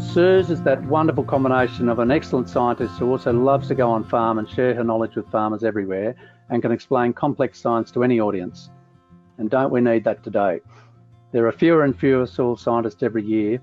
Suz is that wonderful combination of an excellent scientist who also loves to go on farm and share her knowledge with farmers everywhere and can explain complex science to any audience. And don't we need that today? There are fewer and fewer soil scientists every year,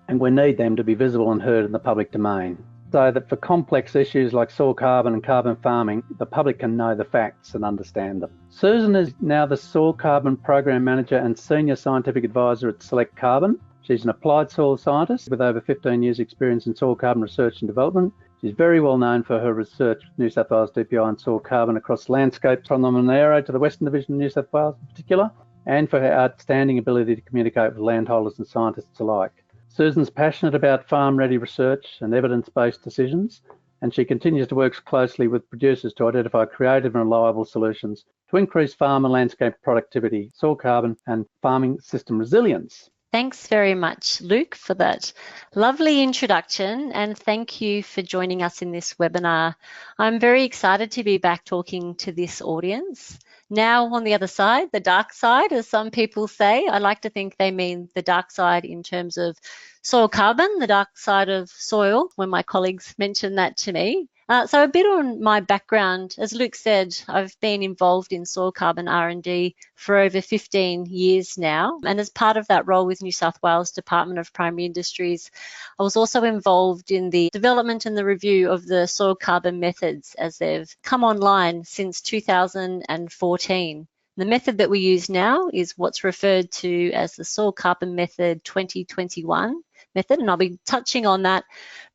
and we need them to be visible and heard in the public domain, so that for complex issues like soil carbon and carbon farming, the public can know the facts and understand them. Susan is now the Soil Carbon Program Manager and Senior Scientific Advisor at Select Carbon. She's an applied soil scientist with over 15 years experience in soil carbon research and development. She's very well known for her research with New South Wales DPI and soil carbon across landscapes from the Monero to the Western Division of New South Wales in particular, and for her outstanding ability to communicate with landholders and scientists alike. Susan's passionate about farm-ready research and evidence-based decisions, and she continues to work closely with producers to identify creative and reliable solutions to increase farm and landscape productivity, soil carbon and farming system resilience. Thanks very much, Luke, for that lovely introduction, and thank you for joining us in this webinar. I'm very excited to be back talking to this audience. Now on the other side, the dark side, as some people say. I like to think they mean the dark side in terms of soil carbon, the dark side of soil, when my colleagues mention that to me. So a bit on my background. As Luke said, I've been involved in soil carbon R&D for over 15 years now. And as part of that role with New South Wales Department of Primary Industries, I was also involved in the development and the review of the soil carbon methods as they've come online since 2014. The method that we use now is what's referred to as the Soil Carbon Method 2021 method, and I'll be touching on that.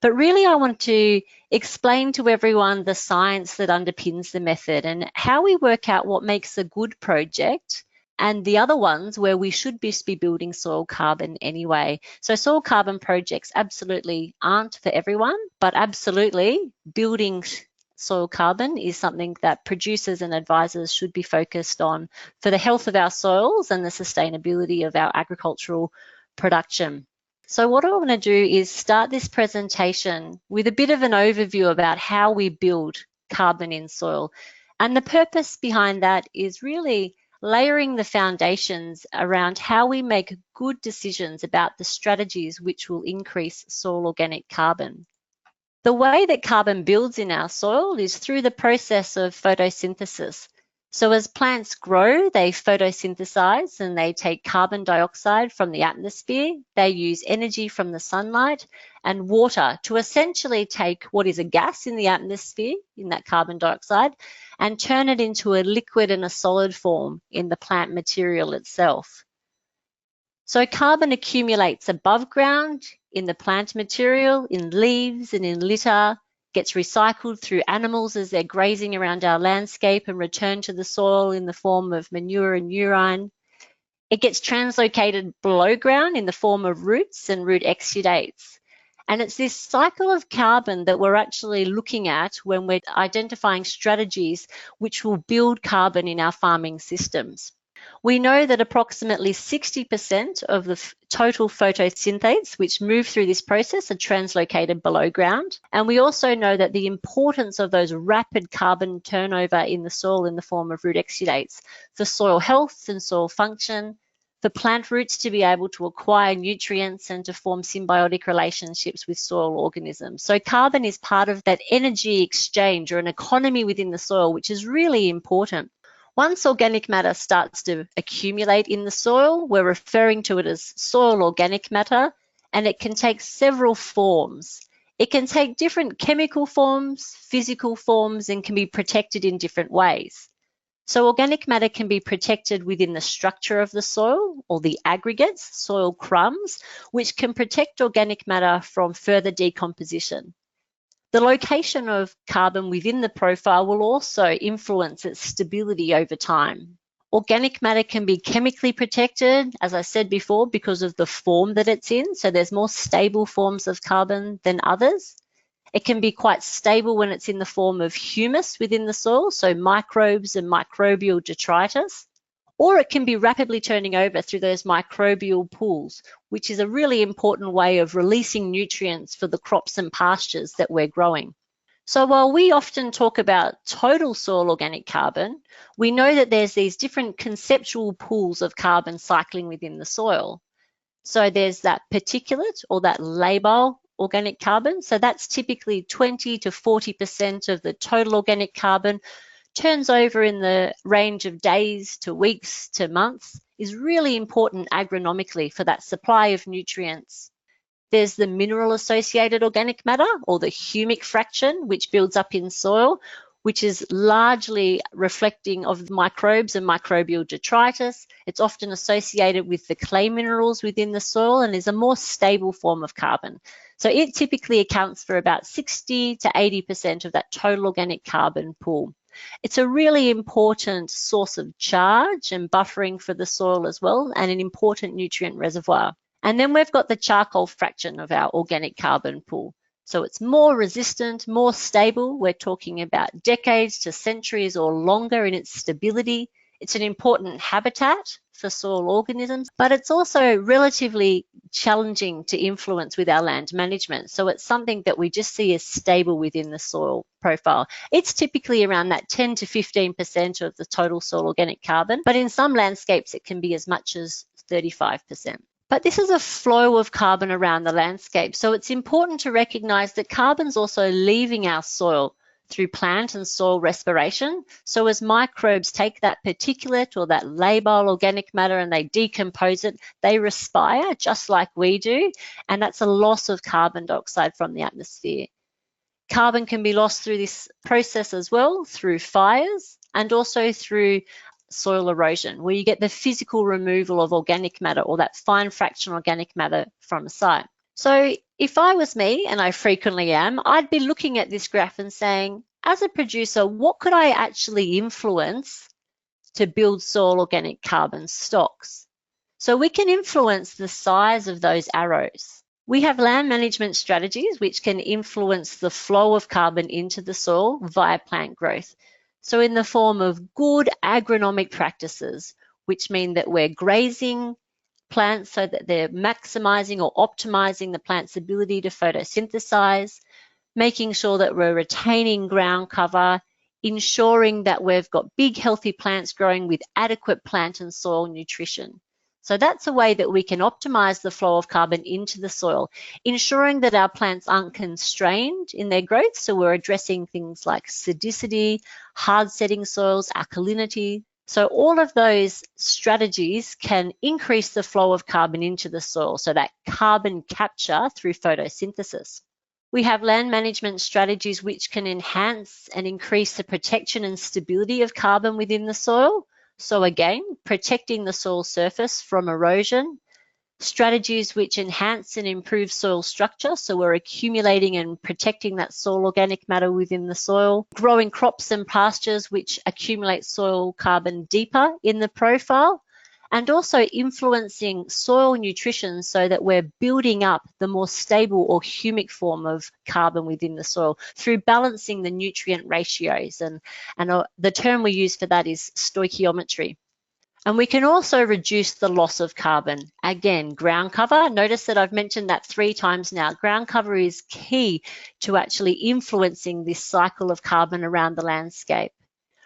But really, I want to explain to everyone the science that underpins the method and how we work out what makes a good project and the other ones where we should be building soil carbon anyway. So soil carbon projects absolutely aren't for everyone, but absolutely building soil carbon is something that producers and advisors should be focused on for the health of our soils and the sustainability of our agricultural production. So what I want to do is start this presentation with a bit of an overview about how we build carbon in soil. And the purpose behind that is really layering the foundations around how we make good decisions about the strategies which will increase soil organic carbon. The way that carbon builds in our soil is through the process of photosynthesis. So as plants grow, they photosynthesize and they take carbon dioxide from the atmosphere. They use energy from the sunlight and water to essentially take what is a gas in the atmosphere, in that carbon dioxide, and turn it into a liquid and a solid form in the plant material itself. So carbon accumulates above ground in the plant material, in leaves and in litter, gets recycled through animals as they're grazing around our landscape and returned to the soil in the form of manure and urine. It gets translocated below ground in the form of roots and root exudates. And it's this cycle of carbon that we're actually looking at when we're identifying strategies which will build carbon in our farming systems. We know that approximately 60% of the total photosynthates which move through this process are translocated below ground. And we also know that the importance of those rapid carbon turnover in the soil in the form of root exudates for soil health and soil function, for plant roots to be able to acquire nutrients and to form symbiotic relationships with soil organisms. So carbon is part of that energy exchange or an economy within the soil, which is really important. Once organic matter starts to accumulate in the soil, we're referring to it as soil organic matter, and it can take several forms. It can take different chemical forms, physical forms, and can be protected in different ways. So organic matter can be protected within the structure of the soil or the aggregates, soil crumbs, which can protect organic matter from further decomposition. The location of carbon within the profile will also influence its stability over time. Organic matter can be chemically protected, as I said before, because of the form that it's in. So there's more stable forms of carbon than others. It can be quite stable when it's in the form of humus within the soil, so microbes and microbial detritus. Or it can be rapidly turning over through those microbial pools, which is a really important way of releasing nutrients for the crops and pastures that we're growing. So while we often talk about total soil organic carbon, we know that there's these different conceptual pools of carbon cycling within the soil. So there's that particulate or that labile organic carbon. So that's typically 20 to 40% of the total organic carbon, turns over in the range of days to weeks to months, is really important agronomically for that supply of nutrients. There's the mineral associated organic matter, or the humic fraction, which builds up in soil, which is largely reflecting of microbes and microbial detritus. It's often associated with the clay minerals within the soil and is a more stable form of carbon. So it typically accounts for about 60 to 80% of that total organic carbon pool. It's a really important source of charge and buffering for the soil as well, and an important nutrient reservoir. And then we've got the charcoal fraction of our organic carbon pool. So it's more resistant, more stable. We're talking about decades to centuries or longer in its stability. It's an important habitat for soil organisms, but it's also relatively challenging to influence with our land management. So it's something that we just see as stable within the soil profile. It's typically around that 10 to 15% of the total soil organic carbon, but in some landscapes it can be as much as 35%. But this is a flow of carbon around the landscape. So it's important to recognize that carbon's also leaving our soil through plant and soil respiration. So as microbes take that particulate or that labile organic matter and they decompose it, they respire just like we do, and that's a loss of carbon dioxide from the atmosphere. Carbon can be lost through this process as well, through fires and also through soil erosion, where you get the physical removal of organic matter or that fine fraction organic matter from a site. So if I was me, and I frequently am, I'd be looking at this graph and saying, as a producer, what could I actually influence to build soil organic carbon stocks? So we can influence the size of those arrows. We have land management strategies which can influence the flow of carbon into the soil via plant growth. So in the form of good agronomic practices, which mean that we're grazing plants so that they're maximizing or optimizing the plant's ability to photosynthesize, making sure that we're retaining ground cover, ensuring that we've got big healthy plants growing with adequate plant and soil nutrition. So that's a way that we can optimize the flow of carbon into the soil, ensuring that our plants aren't constrained in their growth. So we're addressing things like acidicity, hard setting soils, alkalinity. So all of those strategies can increase the flow of carbon into the soil, so that carbon capture through photosynthesis. We have land management strategies which can enhance and increase the protection and stability of carbon within the soil. So again, protecting the soil surface from erosion, strategies which enhance and improve soil structure, so we're accumulating and protecting that soil organic matter within the soil, growing crops and pastures which accumulate soil carbon deeper in the profile, and also influencing soil nutrition so that we're building up the more stable or humic form of carbon within the soil through balancing the nutrient ratios. And the term we use for that is stoichiometry. And we can also reduce the loss of carbon. Again, ground cover. Notice that I've mentioned that 3 times now. Ground cover is key to actually influencing this cycle of carbon around the landscape.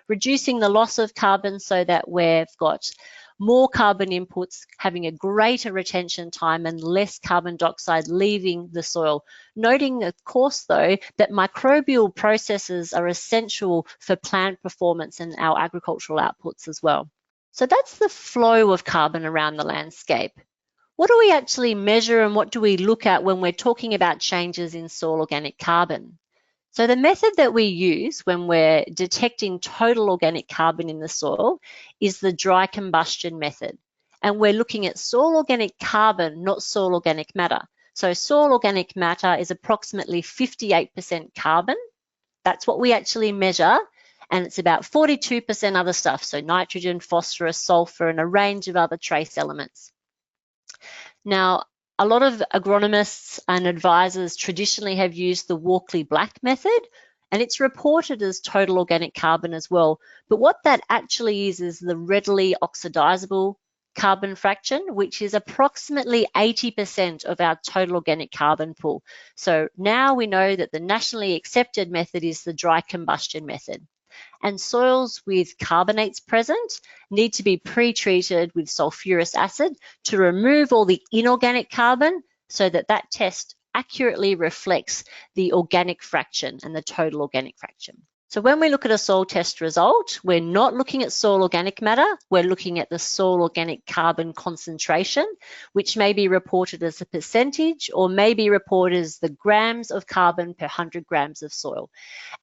Reducing the loss of carbon so that we've got more carbon inputs, having a greater retention time and less carbon dioxide leaving the soil. Noting, of course, though, that microbial processes are essential for plant performance and our agricultural outputs as well. So that's the flow of carbon around the landscape. What do we actually measure and what do we look at when we're talking about changes in soil organic carbon? So the method that we use when we're detecting total organic carbon in the soil is the dry combustion method. And we're looking at soil organic carbon, not soil organic matter. So soil organic matter is approximately 58% carbon. That's what we actually measure. And it's about 42% other stuff, so nitrogen, phosphorus, sulfur, and a range of other trace elements. Now, a lot of agronomists and advisors traditionally have used the Walkley-Black method, and it's reported as total organic carbon as well. But what that actually is the readily oxidizable carbon fraction, which is approximately 80% of our total organic carbon pool. So now we know that the nationally accepted method is the dry combustion method. and soils with carbonates present need to be pre-treated with sulfurous acid to remove all the inorganic carbon so that that test accurately reflects the organic fraction and the total organic fraction. So when we look at a soil test result, we're not looking at soil organic matter, we're looking at the soil organic carbon concentration, which may be reported as a percentage or may be reported as the grams of carbon per 100 grams of soil.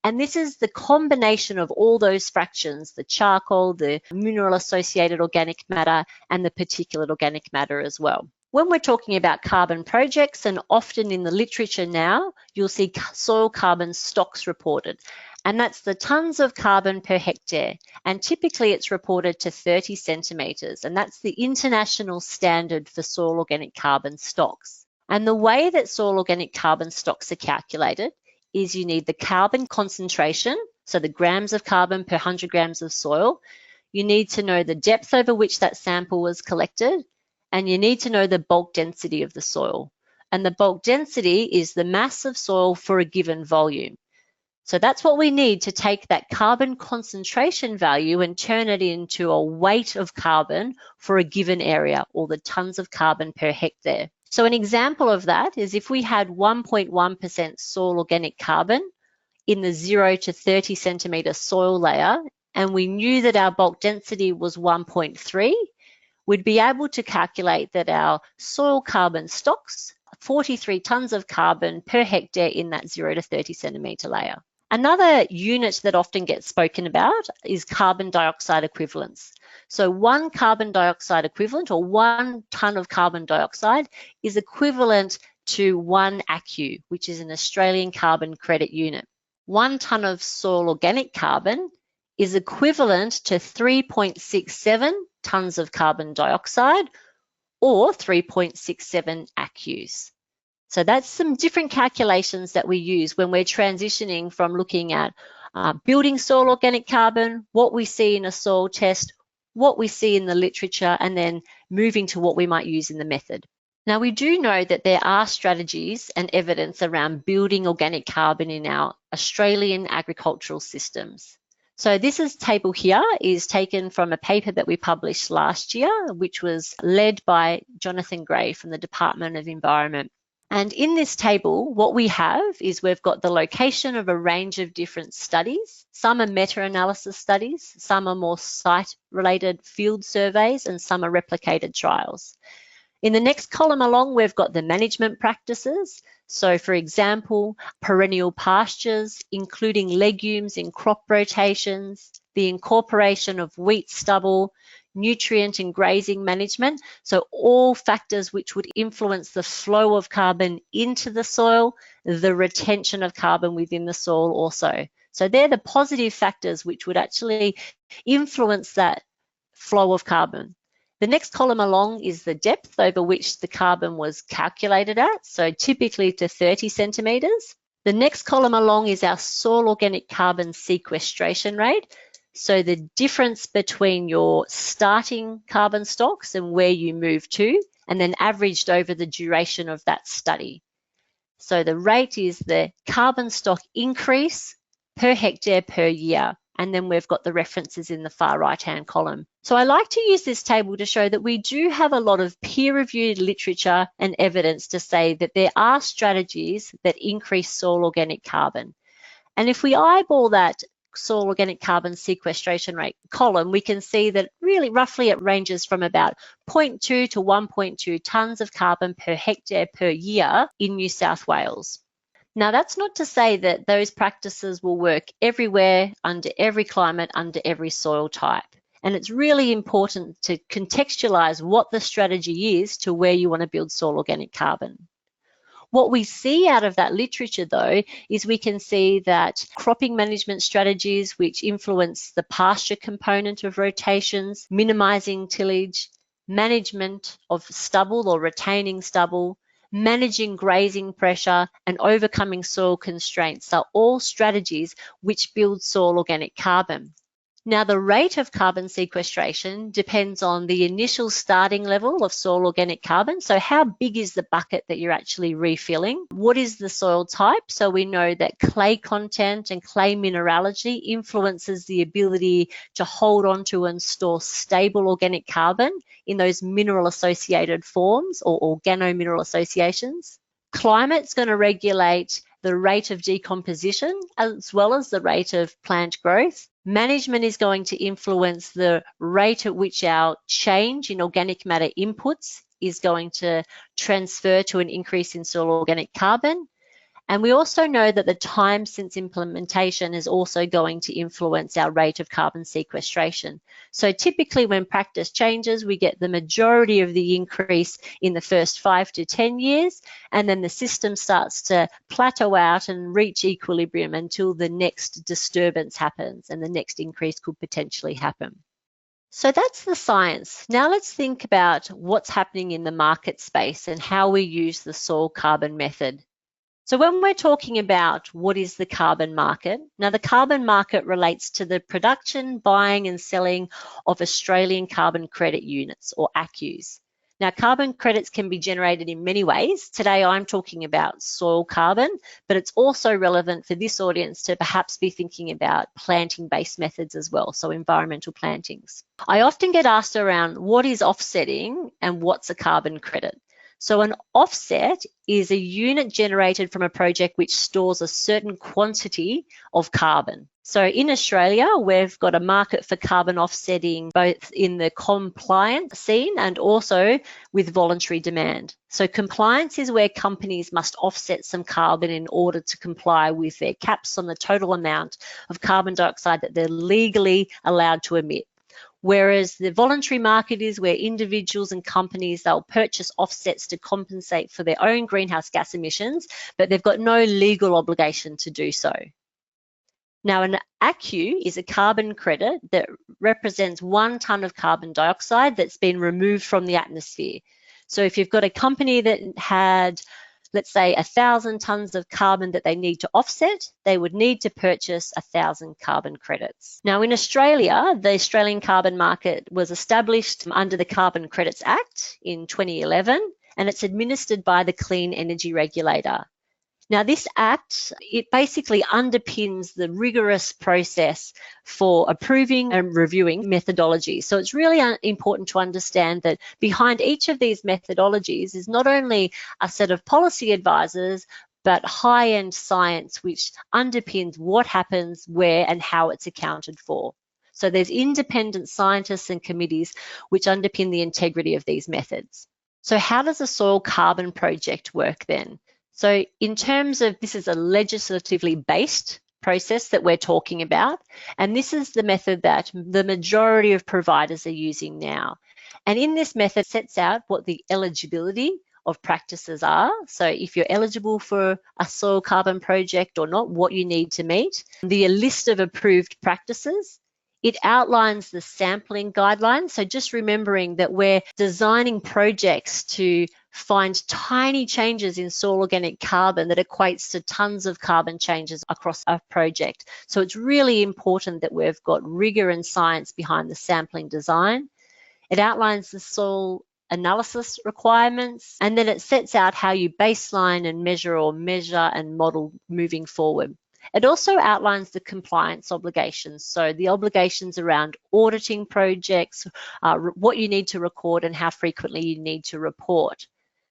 And this is the combination of all those fractions, the charcoal, the mineral associated organic matter, and the particulate organic matter as well. When we're talking about carbon projects, and often in the literature now, you'll see soil carbon stocks reported. And that's the tons of carbon per hectare. And typically it's reported to 30 centimetres. And that's the international standard for soil organic carbon stocks. And the way that soil organic carbon stocks are calculated is you need the carbon concentration, so the grams of carbon per 100 grams of soil. You need to know the depth over which that sample was collected. And you need to know the bulk density of the soil. And the bulk density is the mass of soil for a given volume. So that's what we need to take that carbon concentration value and turn it into a weight of carbon for a given area, or the tons of carbon per hectare. So an example of that is if we had 1.1% soil organic carbon in the 0 to 30 centimetre soil layer, and we knew that our bulk density was 1.3, we'd be able to calculate that our soil carbon stocks 43 tonnes of carbon per hectare in that 0 to 30 centimetre layer. Another unit that often gets spoken about is carbon dioxide equivalents. So 1 carbon dioxide equivalent, or 1 tonne of carbon dioxide, is equivalent to 1 ACCU, which is an Australian carbon credit unit. 1 tonne of soil organic carbon is equivalent to 3.67 tonnes of carbon dioxide, or 3.67 ACCUs. So that's some different calculations that we use when we're transitioning from looking at building soil organic carbon, what we see in a soil test, what we see in the literature, and then moving to what we might use in the method. Now, we do know that there are strategies and evidence around building organic carbon in our Australian agricultural systems. So this table here is taken from a paper that we published last year, which was led by Jonathan Gray from the Department of Environment. And in this table, what we have is we've got the location of a range of different studies. Some are meta-analysis studies, some are more site-related field surveys, and some are replicated trials. In the next column along, we've got the management practices. So for example, perennial pastures, including legumes in crop rotations, the incorporation of wheat stubble, nutrient and grazing management, so all factors which would influence the flow of carbon into the soil, the retention of carbon within the soil also. So they're the positive factors which would actually influence that flow of carbon. The next column along is the depth over which the carbon was calculated at, so typically to 30 centimetres. The next column along is our soil organic carbon sequestration rate. So the difference between your starting carbon stocks and where you move to, and then averaged over the duration of that study. So the rate is the carbon stock increase per hectare per year. And then we've got the references in the far right-hand column. So I like to use this table to show that we do have a lot of peer-reviewed literature and evidence to say that there are strategies that increase soil organic carbon. And if we eyeball that soil organic carbon sequestration rate column, we can see that really roughly it ranges from about 0.2 to 1.2 tonnes of carbon per hectare per year in New South Wales. Now, that's not to say that those practices will work everywhere, under every climate, under every soil type. And it's really important to contextualise what the strategy is to where you want to build soil organic carbon. What we see out of that literature, though, is we can see that cropping management strategies which influence the pasture component of rotations, minimising tillage, management of stubble or retaining stubble, managing grazing pressure, and overcoming soil constraints are all strategies which build soil organic carbon. Now, the rate of carbon sequestration depends on the initial starting level of soil organic carbon. So how big is the bucket that you're actually refilling? What is the soil type? So we know that clay content and clay mineralogy influences the ability to hold on to and store stable organic carbon in those mineral associated forms or organomineral associations. Climate's going to regulate the rate of decomposition as well as the rate of plant growth. Management is going to influence the rate at which our change in organic matter inputs is going to transfer to an increase in soil organic carbon. And we also know that the time since implementation is also going to influence our rate of carbon sequestration. So typically when practice changes, we get the majority of the increase in the first 5 to 10 years, and then the system starts to plateau out and reach equilibrium until the next disturbance happens and the next increase could potentially happen. So that's the science. Now let's think about what's happening in the market space and how we use the soil carbon method. So when we're talking about what is the carbon market, now the carbon market relates to the production, buying and selling of Australian carbon credit units or ACCUs. Now carbon credits can be generated in many ways. Today I'm talking about soil carbon, but it's also relevant for this audience to perhaps be thinking about planting-based methods as well, so environmental plantings. I often get asked around what is offsetting and what's a carbon credit. So an offset is a unit generated from a project which stores a certain quantity of carbon. So in Australia, we've got a market for carbon offsetting both in the compliance scene and also with voluntary demand. So compliance is where companies must offset some carbon in order to comply with their caps on the total amount of carbon dioxide that they're legally allowed to emit. Whereas the voluntary market is where individuals and companies, they'll purchase offsets to compensate for their own greenhouse gas emissions, but they've got no legal obligation to do so. Now, an ACCU is a carbon credit that represents 1 tonne of carbon dioxide that's been removed from the atmosphere. So if you've got a company that had, let's say, 1,000 tonnes of carbon that they need to offset, they would need to purchase 1,000 carbon credits. Now in Australia, the Australian carbon market was established under the Carbon Credits Act in 2011, and it's administered by the Clean Energy Regulator. Now this act, it basically underpins the rigorous process for approving and reviewing methodologies. So it's really important to understand that behind each of these methodologies is not only a set of policy advisors, but high-end science which underpins what happens, where and how it's accounted for. So there's independent scientists and committees which underpin the integrity of these methods. So how does a soil carbon project work then? So in terms of, this is a legislatively based process that we're talking about, and this is the method that the majority of providers are using now. And in this method sets out what the eligibility of practices are. So if you're eligible for a soil carbon project or not, what you need to meet, the list of approved practices. It outlines the sampling guidelines. So just remembering that we're designing projects to find tiny changes in soil organic carbon that equates to tons of carbon changes across a project. So it's really important that we've got rigor and science behind the sampling design. It outlines the soil analysis requirements, and then it sets out how you baseline and measure and model moving forward. It also outlines the compliance obligations, so the obligations around auditing projects, what you need to record and how frequently you need to report.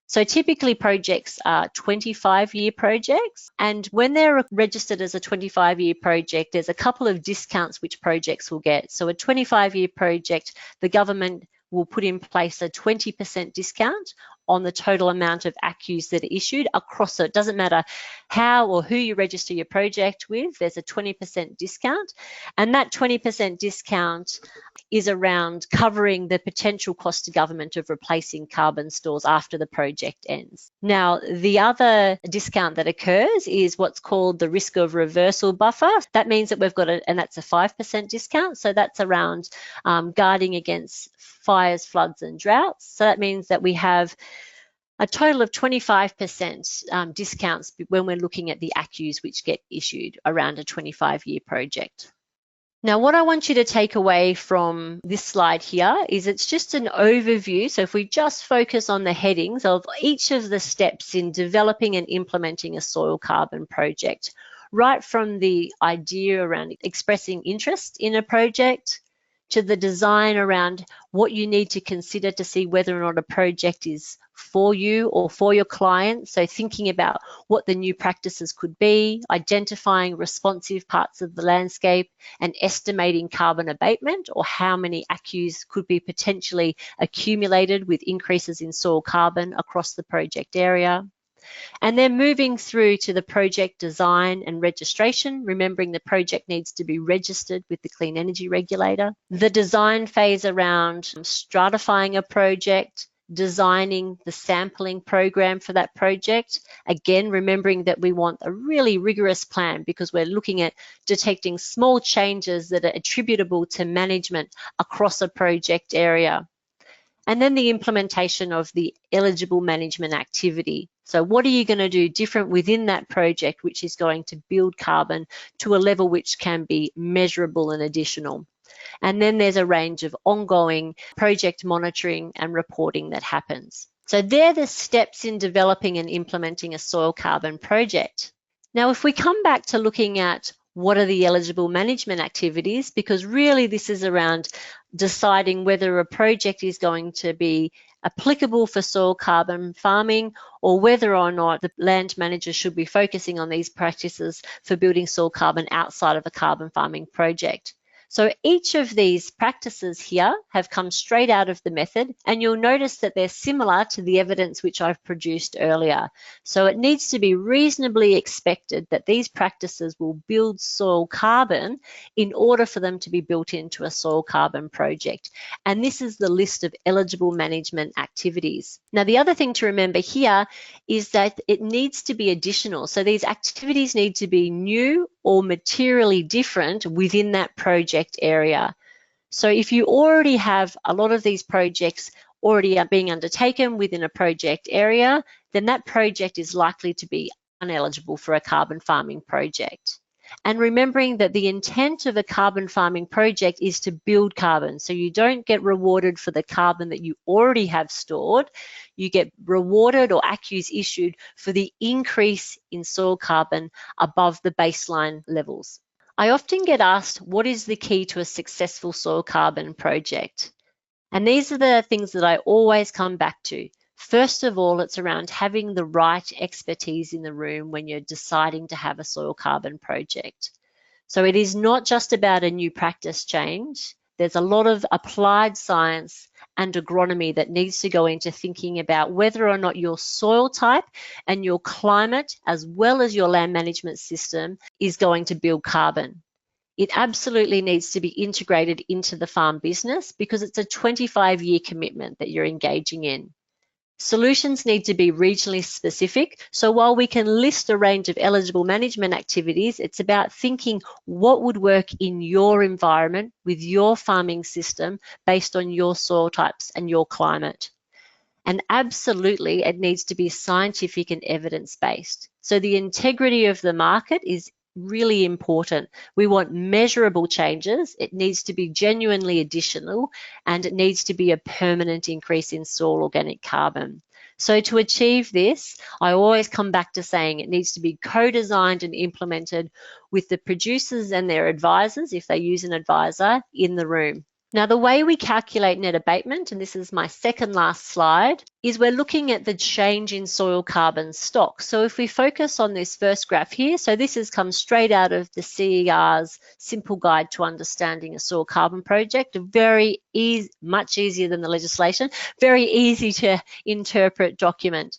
So typically projects are 25-year projects, and when they're registered as a 25-year project, there's a couple of discounts which projects will get. So a 25-year project, the government will put in place a 20% discount on the total amount of ACCUs that are issued across it. It doesn't matter how or who you register your project with, there's a 20% discount. And that 20% discount is around covering the potential cost to government of replacing carbon stores after the project ends. Now, the other discount that occurs is what's called the risk of reversal buffer. That means that we've got and that's a 5% discount. So that's around guarding against fires, floods and droughts. So that means that we have a total of 25% discounts when we're looking at the ACCUs which get issued around a 25-year project. Now, what I want you to take away from this slide here is it's just an overview. So if we just focus on the headings of each of the steps in developing and implementing a soil carbon project, right from the idea around expressing interest in a project to the design around what you need to consider to see whether or not a project is for you or for your client. So thinking about what the new practices could be, identifying responsive parts of the landscape, and estimating carbon abatement, or how many ACCUs could be potentially accumulated with increases in soil carbon across the project area. And then moving through to the project design and registration, remembering the project needs to be registered with the Clean Energy Regulator. The design phase around stratifying a project, designing the sampling program for that project. Again, remembering that we want a really rigorous plan because we're looking at detecting small changes that are attributable to management across a project area. And then the implementation of the eligible management activity. So what are you going to do different within that project which is going to build carbon to a level which can be measurable and additional? And then there's a range of ongoing project monitoring and reporting that happens. So they're the steps in developing and implementing a soil carbon project. Now, if we come back to looking at what are the eligible management activities, because really this is around deciding whether a project is going to be applicable for soil carbon farming or whether or not the land manager should be focusing on these practices for building soil carbon outside of a carbon farming project. So each of these practices here have come straight out of the method, and you'll notice that they're similar to the evidence which I've produced earlier. So it needs to be reasonably expected that these practices will build soil carbon in order for them to be built into a soil carbon project. And this is the list of eligible management activities. Now, the other thing to remember here is that it needs to be additional. So these activities need to be new or materially different within that project area. So if you already have a lot of these projects already being undertaken within a project area, then that project is likely to be ineligible for a carbon farming project. And remembering that the intent of a carbon farming project is to build carbon. So you don't get rewarded for the carbon that you already have stored. You get rewarded or ACCUs issued for the increase in soil carbon above the baseline levels. I often get asked, what is the key to a successful soil carbon project? And these are the things that I always come back to. First of all, it's around having the right expertise in the room when you're deciding to have a soil carbon project. So it is not just about a new practice change. There's a lot of applied science and agronomy that needs to go into thinking about whether or not your soil type and your climate, as well as your land management system, is going to build carbon. It absolutely needs to be integrated into the farm business because it's a 25-year commitment that you're engaging in. Solutions need to be regionally specific. So while we can list a range of eligible management activities, it's about thinking what would work in your environment with your farming system based on your soil types and your climate. And absolutely, it needs to be scientific and evidence-based. So the integrity of the market is really important. We want measurable changes. It needs to be genuinely additional, and it needs to be a permanent increase in soil organic carbon. So to achieve this, I always come back to saying it needs to be co-designed and implemented with the producers and their advisors, if they use an advisor, in the room. Now, the way we calculate net abatement, and this is my second last slide, is we're looking at the change in soil carbon stock. So if we focus on this first graph here, so this has come straight out of the CER's Simple Guide to Understanding a Soil Carbon Project, very easy, much easier than the legislation, very easy to interpret document.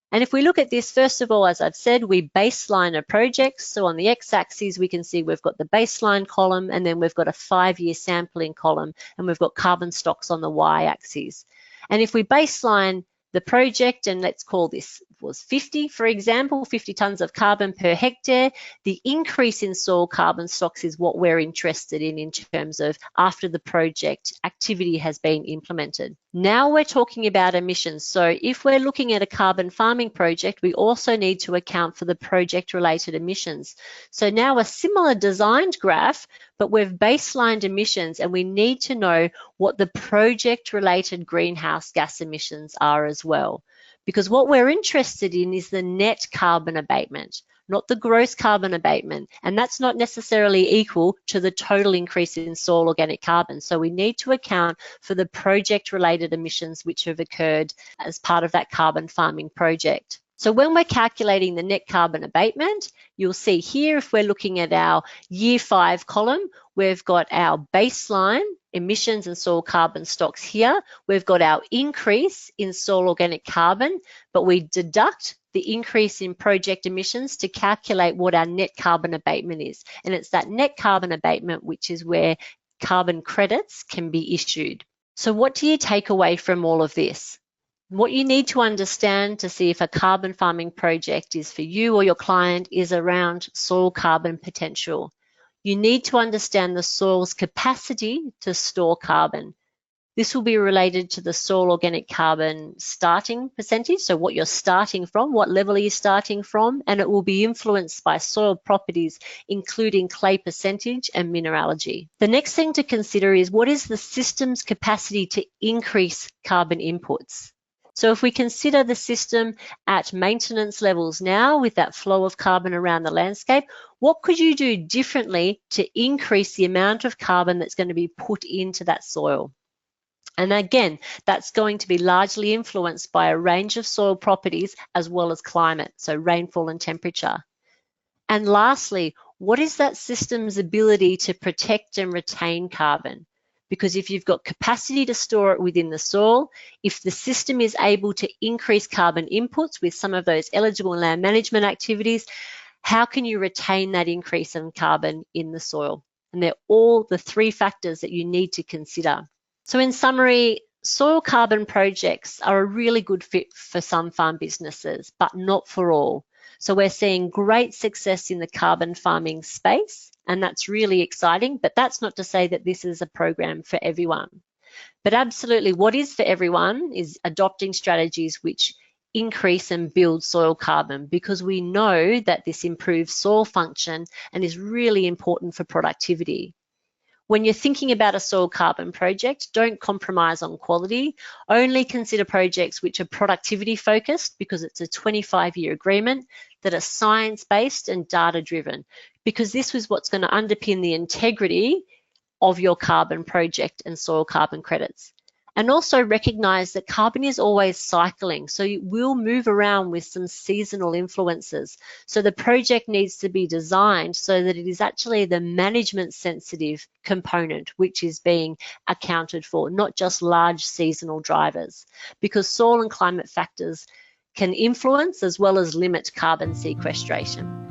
And if we look at this, first of all, as I've said, we baseline a project. So on the x-axis, we can see we've got the baseline column, and then we've got a 5-year sampling column, and we've got carbon stocks on the y-axis. And if we baseline the project, and let's call this was 50, for example, 50 tonnes of carbon per hectare, the increase in soil carbon stocks is what we're interested in terms of after the project activity has been implemented. Now we're talking about emissions. So if we're looking at a carbon farming project, we also need to account for the project-related emissions. So now a similar designed graph, but we've baselined emissions, and we need to know what the project-related greenhouse gas emissions are as well. Because what we're interested in is the net carbon abatement, not the gross carbon abatement. And that's not necessarily equal to the total increase in soil organic carbon. So we need to account for the project-related emissions which have occurred as part of that carbon farming project. So when we're calculating the net carbon abatement, you'll see here, if we're looking at our year 5 column, we've got our baseline emissions and soil carbon stocks here. We've got our increase in soil organic carbon, but we deduct the increase in project emissions to calculate what our net carbon abatement is. And it's that net carbon abatement which is where carbon credits can be issued. So what do you take away from all of this? What you need to understand to see if a carbon farming project is for you or your client is around soil carbon potential. You need to understand the soil's capacity to store carbon. This will be related to the soil organic carbon starting percentage, so what you're starting from, what level are you starting from, and it will be influenced by soil properties, including clay percentage and mineralogy. The next thing to consider is what is the system's capacity to increase carbon inputs. So if we consider the system at maintenance levels now with that flow of carbon around the landscape, what could you do differently to increase the amount of carbon that's going to be put into that soil? And again, that's going to be largely influenced by a range of soil properties as well as climate, so rainfall and temperature. And lastly, what is that system's ability to protect and retain carbon? Because if you've got capacity to store it within the soil, if the system is able to increase carbon inputs with some of those eligible land management activities, how can you retain that increase in carbon in the soil? And they're all the 3 factors that you need to consider. So in summary, soil carbon projects are a really good fit for some farm businesses, but not for all. So we're seeing great success in the carbon farming space, and that's really exciting, but that's not to say that this is a program for everyone. But absolutely, what is for everyone is adopting strategies which increase and build soil carbon, because we know that this improves soil function and is really important for productivity. When you're thinking about a soil carbon project, don't compromise on quality. Only consider projects which are productivity focused, because it's a 25-year agreement, that are science-based and data-driven, because this is what's going to underpin the integrity of your carbon project and soil carbon credits. And also recognize that carbon is always cycling, so it will move around with some seasonal influences. So the project needs to be designed so that it is actually the management sensitive component which is being accounted for, not just large seasonal drivers, because soil and climate factors can influence as well as limit carbon sequestration.